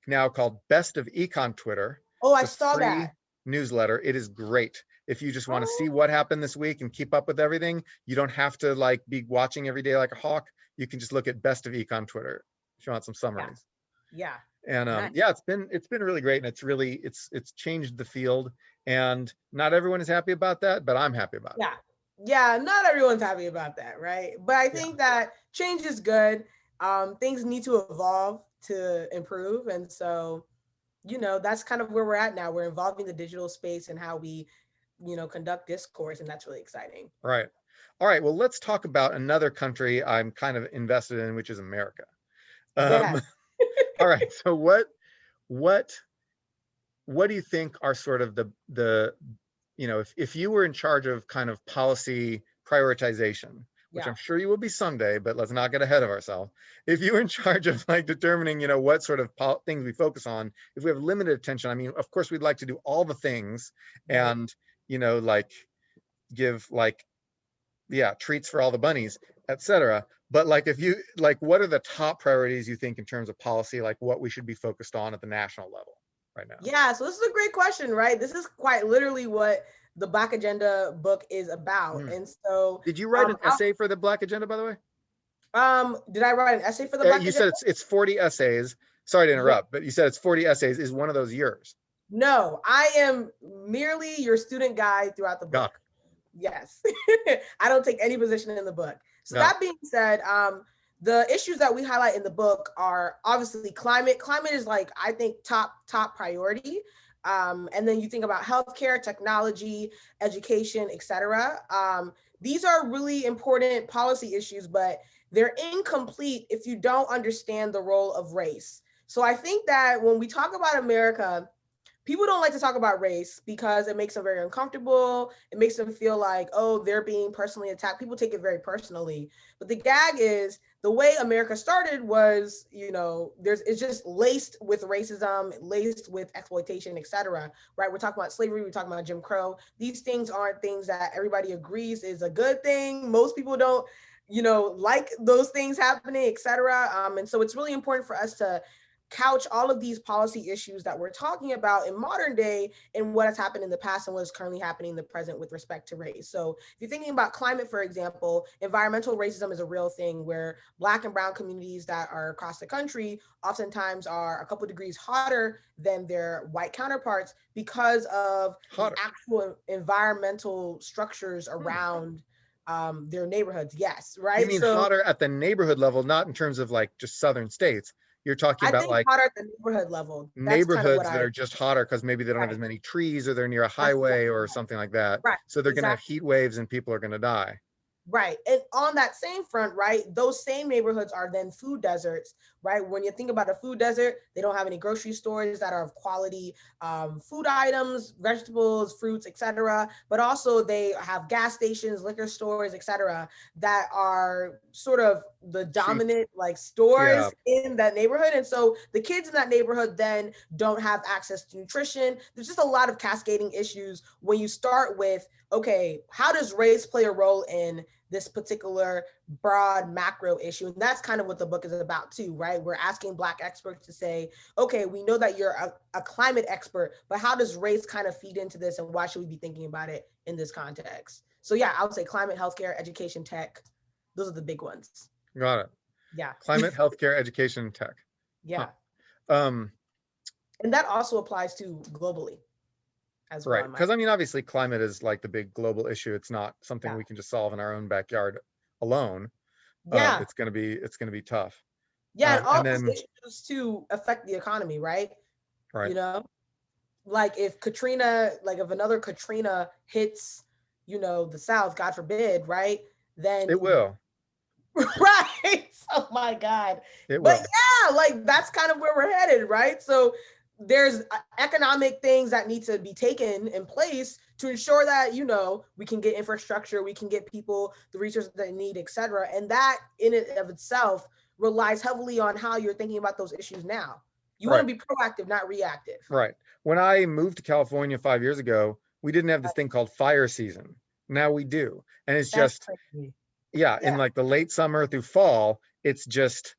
now called Best of Econ Twitter. Oh, It's I a saw free that. newsletter. It is great. If you just want to see Oh, what happened this week and keep up with everything, you don't have to like be watching every day like a hawk. You can just look at Best of Econ Twitter if you want some yeah, summaries. yeah, And nice. yeah, it's been really great, and it's changed the field. And not everyone is happy about that, but I'm happy about it. Yeah, yeah. Not everyone's happy about that, right? But I Yeah. think that change is good. Things need to evolve to improve, and so that's kind of where we're at now. We're involving the digital space and how we, conduct discourse, and that's really exciting. Right. All right. Well, let's talk about another country I'm kind of invested in, which is America. Um, Yeah, all right. So what what do you think are sort of the if you were in charge of kind of policy prioritization, which yeah, I'm sure you will be someday, but let's not get ahead of ourselves. If you were in charge of like determining, what sort of things we focus on, if we have limited attention, I mean, of course, we'd like to do all the things right. and, like give like yeah treats for all the bunnies, etc. But like if you like what are the top priorities you think in terms of policy, like what we should be focused on at the national level right now? Yeah, so this is a great question, right? This is quite literally what the Black Agenda book is about, Mm. and so Did you write an I essay for the Black Agenda, by the way? did I write an essay for the Black You Agenda? said it's 40 essays. Sorry to Yeah. interrupt, but you said it's 40 essays. Is one of those yours? No, I am merely your student guide throughout the Got book. Yes. I don't take any position in the book. it. So Got it. that being said, the issues that we highlight in the book are obviously climate. Climate is like, I think, top priority. And then you think about healthcare, technology, education, etc. These are really important policy issues, but they're incomplete if you don't understand the role of race. So I think that when we talk about America, people don't like to talk about race because it makes them very uncomfortable. It makes them feel like, oh, they're being personally attacked. People take it very personally. But the gag is the way America started was, it's just laced with racism, laced with exploitation, etc. Right? We're talking about slavery, we're talking about Jim Crow. These things aren't things that everybody agrees is a good thing. Most people don't, like those things happening, etc. And so it's really important for us to couch all of these policy issues that we're talking about in modern day and what has happened in the past and what is currently happening in the present with respect to race. So if you're thinking about climate, for example, environmental racism is a real thing where Black and brown communities that are across the country oftentimes are a couple of degrees hotter than their white counterparts because of the Hotter. actual environmental structures Hmm. around their neighborhoods. Yes, You right. mean So hotter at the neighborhood level, not in terms of like just southern states. You're talking I about think like hotter at the neighborhood level. That's kind of what neighborhoods that I are just hotter because maybe they don't have as right. many trees or they're near a That's highway exactly or something like that. right. So they're going to have Exactly. heat waves and people are going to die. Right. And on that same front, right, those same neighborhoods are then food deserts, right? When you think about a food desert, they don't have any grocery stores that are of quality food items, vegetables, fruits, etc. But also they have gas stations, liquor stores, etc. that are sort of the Cheap. dominant like Yeah. stores in that neighborhood. And so the kids in that neighborhood then don't have access to nutrition. There's just a lot of cascading issues when you start with, okay, how does race play a role in this particular broad macro issue? And that's kind of what the book is about too, right? We're asking Black experts to say, okay, we know that you're a climate expert, but how does race kind of feed into this and why should we be thinking about it in this context? So yeah, I would say climate, healthcare, education, tech, those are the big ones. Got it. Yeah. Climate, healthcare, education, and tech. Huh. Yeah. Um, And that also applies to globally as well. right. Because I mean, obviously climate is like the big global issue. It's not something Yeah. we can just solve in our own backyard alone. Yeah. It's gonna be tough. Yeah. And all And those then, issues too affect the economy, right? right. You know, like if Katrina, like if another Katrina hits, the South, God forbid, right? It Then, will. right? Oh my God. It But will. yeah, like that's kind of where we're headed, right? So there's economic things that need to be taken in place to ensure that, we can get infrastructure, we can get people the resources they need, et cetera. And that in and of itself relies heavily on how you're thinking about those issues now. You want Right. to be proactive, not reactive. Right. When I moved to California 5 years ago, we didn't have this thing called fire season. Now we do. And it's That's just, crazy. yeah, in Yeah. like the late summer through fall, it's just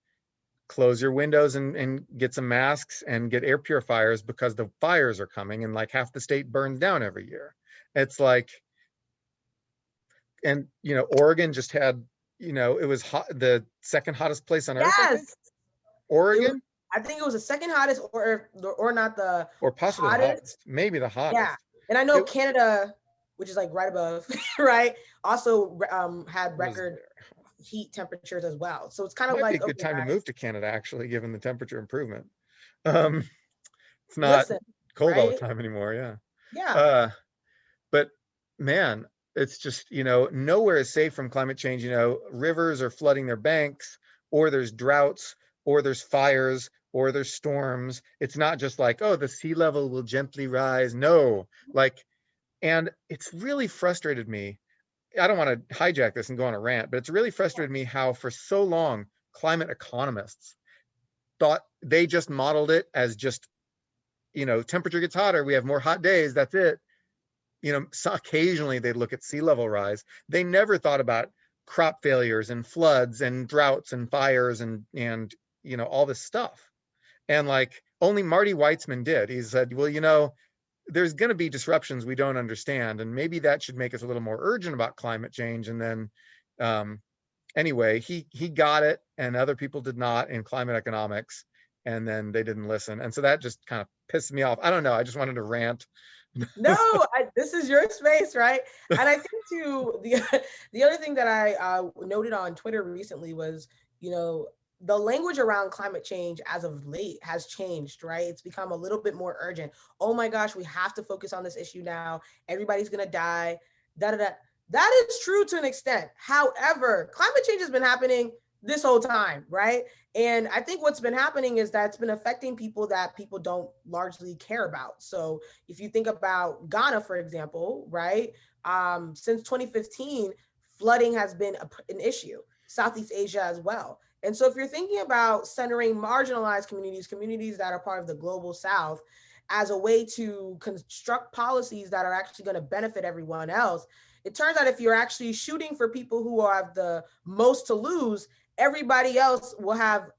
close your windows and get some masks and get air purifiers because the fires are coming and like half the state burns down every year. It's like, and Oregon just had, it was hot, the second hottest place on earth, I think. Yes. It was, Oregon, I think it was the second hottest or not the or possibly the hottest. hottest, maybe the Yeah. hottest. And I know It Canada, which is like right above, right, also had was record heat temperatures as well. So it's kind of might be a like, good okay, time to guys, move to Canada, actually, given the temperature improvement. Um, it's not listen, cold all the right? time anymore, yeah. Yeah. Uh, but man, it's just, nowhere is safe from climate change. Rivers are flooding their banks, or there's droughts, or there's fires, or there's storms. It's not just like, oh, the sea level will gently rise. No, like, and it's really frustrated me. I don't want to hijack this and go on a rant, but it's really frustrated me how for so long climate economists thought they just modeled it as just, temperature gets hotter, we have more hot days, that's it. So occasionally they'd look at sea level rise. They never thought about crop failures and floods and droughts and fires and all this stuff. And like only Marty Weitzman did. He said, well, there's going to be disruptions we don't understand, and maybe that should make us a little more urgent about climate change. And then anyway, he got it, and other people did not in climate economics, and then they didn't listen. And so that just kind of pissed me off. I don't know. I just wanted to rant. No, this is your space, right? And I think too, the other thing that I noted on Twitter recently was, the language around climate change as of late has changed, right? It's become a little bit more urgent. Oh my gosh, we have to focus on this issue now. Everybody's gonna die. Da da da. That is true to an extent. However, climate change has been happening this whole time, right? And I think what's been happening is that it's been affecting people that people don't largely care about. So if you think about Ghana, for example, right? Since 2015, flooding has been an issue. Southeast Asia as well. And so if you're thinking about centering marginalized communities that are part of the global South as a way to construct policies that are actually going to benefit everyone else, it turns out if you're actually shooting for people who have the most to lose, everybody else will have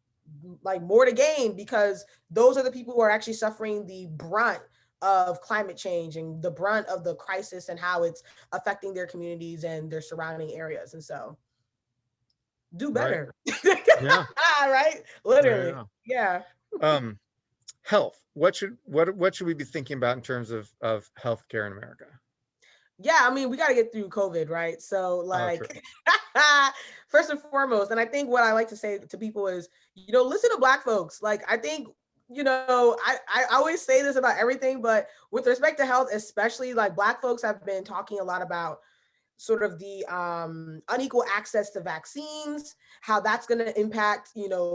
like more to gain because those are the people who are actually suffering the brunt of climate change and the brunt of the crisis and how it's affecting their communities and their surrounding areas. And so do Right. better. Yeah. Right? Literally. Yeah. Yeah. Health. What should we be thinking about in terms of healthcare in America? Yeah, I mean, we got to get through COVID, right? So, Oh, true. like, first and foremost, and I think what I like to say to people is, listen to Black folks. Like, I think, I always say this about everything, but with respect to health, especially, like, Black folks have been talking a lot about sort of the unequal access to vaccines, how that's going to impact,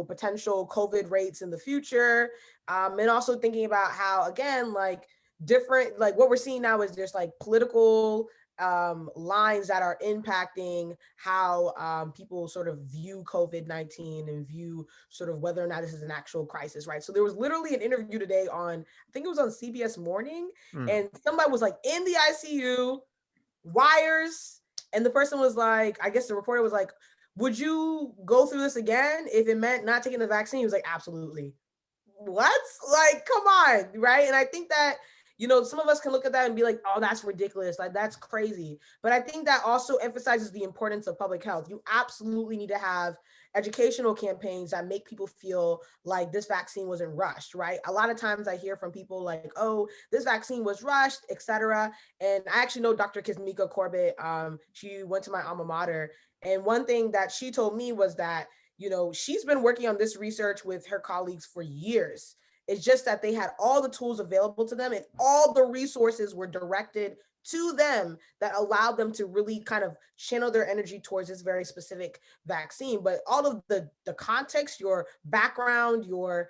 potential COVID rates in the future. And also thinking about how, again, like different, like what we're seeing now is there's like political lines that are impacting how people sort of view COVID-19 and view sort of whether or not this is an actual crisis, right? So there was literally an interview today on, I think it was on CBS Morning, Mm, and somebody was like in the ICU, wires, and the person was like, I guess the reporter was like, would you go through this again if it meant not taking the vaccine? He was like, absolutely. What? Like, come on, right? And I think that, some of us can look at that and be like, oh, that's ridiculous. Like, that's crazy. But I think that also emphasizes the importance of public health. You absolutely need to have educational campaigns that make people feel like this vaccine wasn't rushed, right? A lot of times I hear from people like, oh, this vaccine was rushed, etc. And I actually know Dr. Kismika Corbett. She went to my alma mater. And one thing that she told me was that, she's been working on this research with her colleagues for years. It's just that they had all the tools available to them and all the resources were directed to them that allowed them to really kind of channel their energy towards this very specific vaccine. But all of the context, your background, your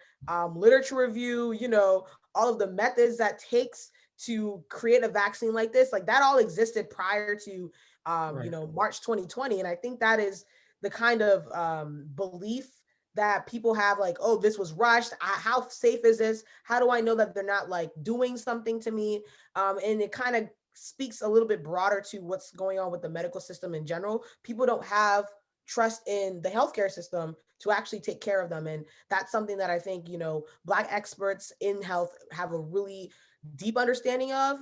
literature review, all of the methods that takes to create a vaccine like this, like that all existed prior to right. March 2020. And I think that is the kind of belief that people have, like, oh, this was rushed. How safe is this? How do I know that they're not like doing something to me? And it kind of speaks a little bit broader to what's going on with the medical system in general. People don't have trust in the healthcare system to actually take care of them. And that's something that I think, Black experts in health have a really deep understanding of.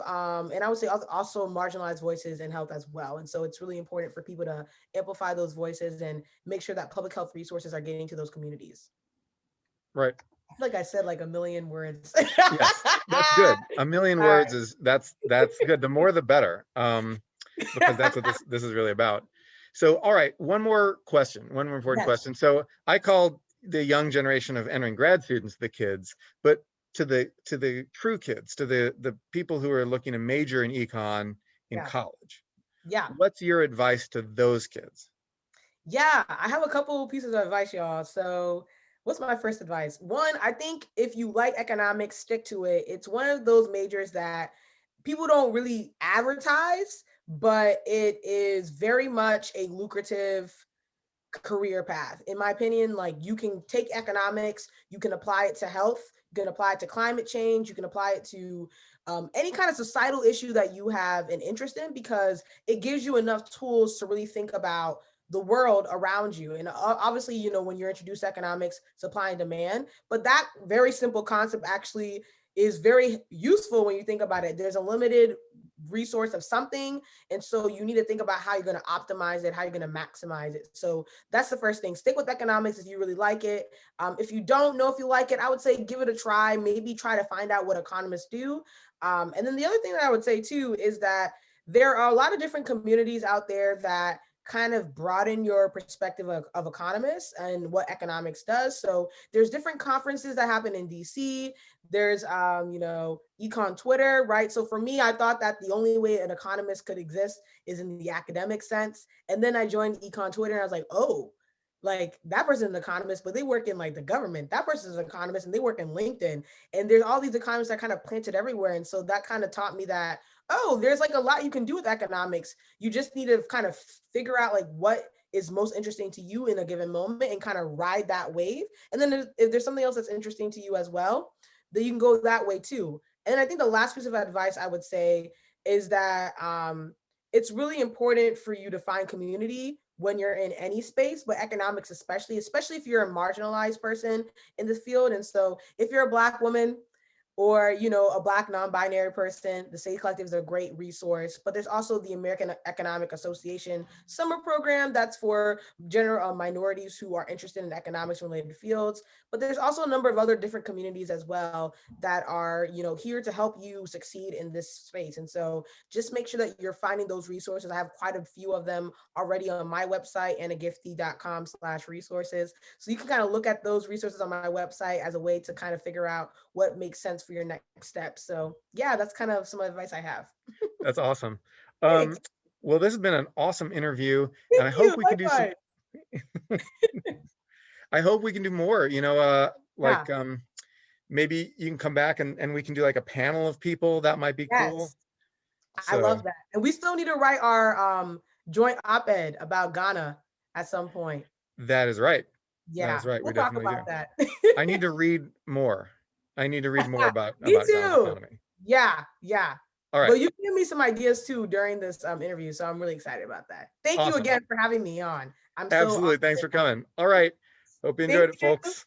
And I would say also marginalized voices in health as well. And so it's really important for people to amplify those voices and make sure that public health resources are getting to those communities. Right. Like I said, like a million words. Yes, that's good. A million All words is that's good. The more the better. Because that's what right. this is really about. So, all right, one more question, one more important Yes. question. So, I called the young generation of entering grad students the kids, but to the true kids, to the people who are looking to major in econ in Yeah. college, Yeah. what's your advice to those kids? Yeah. I have a couple pieces of advice, y'all. So, what's my first advice? One, I think if you like economics, stick to it. It's one of those majors that people don't really advertise, but it is very much a lucrative career path. In my opinion, like you can take economics, you can apply it to health, you can apply it to climate change, you can apply it to any kind of societal issue that you have an interest in, because it gives you enough tools to really think about the world around you. And obviously, when you're introduced to economics, supply and demand, but that very simple concept actually is very useful when you think about it. There's a limited resource of something, and so you need to think about how you're going to optimize it, how you're going to maximize it. So that's the first thing. Stick with economics if you really like it. If you don't know if you like it, I would say give it a try. Maybe try to find out what economists do. And then the other thing that I would say too is that there are a lot of different communities out there that kind of broaden your perspective of economists and what economics does. So there's different conferences that happen in DC. There's econ Twitter, right? So for me, I thought that the only way an economist could exist is in the academic sense. And then I joined econ Twitter and I was like, oh, like that person's an economist, but they work in like the government. That person's an economist and they work in LinkedIn. And there's all these economists that kind of planted everywhere. And so that kind of taught me that, oh, there's like a lot you can do with economics. You just need to kind of figure out like what is most interesting to you in a given moment and kind of ride that wave. And then if there's something else that's interesting to you as well, then you can go that way too. And I think the last piece of advice I would say is that it's really important for you to find community when you're in any space, but economics especially if you're a marginalized person in this field. And so if you're a Black woman, or, you know, a Black non-binary person, the Sadie Collective is a great resource. But there's also the American Economic Association summer program that's for general minorities who are interested in economics related fields. But there's also a number of other different communities as well that are, you know, here to help you succeed in this space. And so just make sure that you're finding those resources. I have quite a few of them already on my website, annagifty.com/resources. So you can kind of look at those resources on my website as a way to kind of figure out what makes sense for your next step. So yeah, that's kind of some advice I have. That's awesome. Thanks. Well, this has been an awesome interview, and Thank you. Likewise. I hope we can do more, you know, Yeah. like maybe you can come back and we can do like a panel of people. That might be cool. Yes. I So love that. And we still need to write our joint op-ed about Ghana at some point. that is right. That is Yeah, right. We we'll talk definitely do. about that. I need to read more. I need to read more Me about Ghana's too. economy. Yeah, yeah. All right. Well, you gave me some ideas too during this interview, so I'm really excited about that. Thank you Awesome. again for having me on. I'm so Absolutely. Thanks for coming. All right. Hope you Thank enjoyed it, you. folks.